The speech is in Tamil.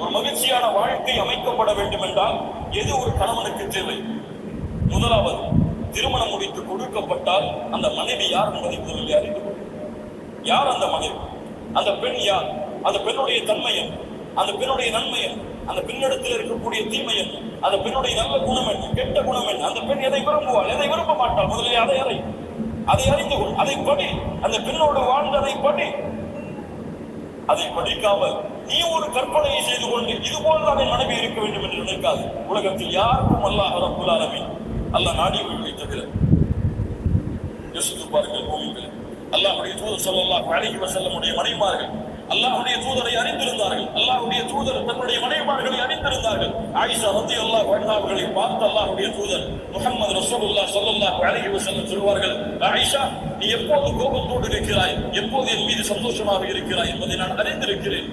ஒரு மகிழ்ச்சியான வாழ்க்கை அமைக்கப்பட வேண்டும் என்றால் எது ஒரு கணவனுக்கு தேவை? முதலாவது, திருமணம் முடித்து கொடுக்கப்பட்டால் அந்த மனைவி யார் என்பதை முதலில் அறிந்து கொள்ளும். யார் அந்த மனைவி? அந்த பெண் யார்? அந்த பெண்ணுடைய தன்மை என்ன? அந்த பெண்ணுடைய நன்மை என்ன? அந்த பெண்ணிடத்தில் இருக்கக்கூடிய தீமை என்ன? அந்த பெண்ணுடைய நல்ல குணம் என்ன, கெட்ட குணம் என்ன? அந்த பெண் எதை விரும்புவாள், எதை விரும்ப மாட்டாள்? முதலில் அதை அறிந்து கொள். அதை படி. அந்த பெண்ணோடு வாழ்ந்ததை படி. அதை படிக்காமல் நீ ஒரு கற்பனையை செய்து கொண்டு இது போல்தான் என் மனைவி இருக்க வேண்டும் என்று நினைக்காது. உலகத்தில் யாருக்கும் அல்லாஹ் ரப்புல் ஆலமீன் அல்லாஹ் நாடியவர்களை தவிர யோசித்து பாருங்கள். பூமிகள் அல்லாஹ்வுடைய தூதர் ஸல்லல்லாஹு அலைஹி வஸல்லமுடைய மனைவிமார்கள் அல்லாஹ்வுடைய தூதரை அறிந்திருந்தார்கள். அல்லாஹ்வுடைய தூதர் தன்னுடைய மனைவிமார்களை அறிந்திருந்தார்கள். ஆயிஷா ரலியல்லாஹு அன்ஹா அவர்களை பார்த்து அல்லாஹ்வுடைய தூதர் முஹம்மது ரசூலுல்லாஹ் ஸல்லல்லாஹு அலைஹி வஸல்லம் சொல்வார்கள், ஆயிஷா, நீ எப்போது கோபத்தோடு இருக்கிறாய், எப்போது என் மீது சந்தோஷமாக இருக்கிறாய் என்பதை நான் அறிந்திருக்கிறேன்.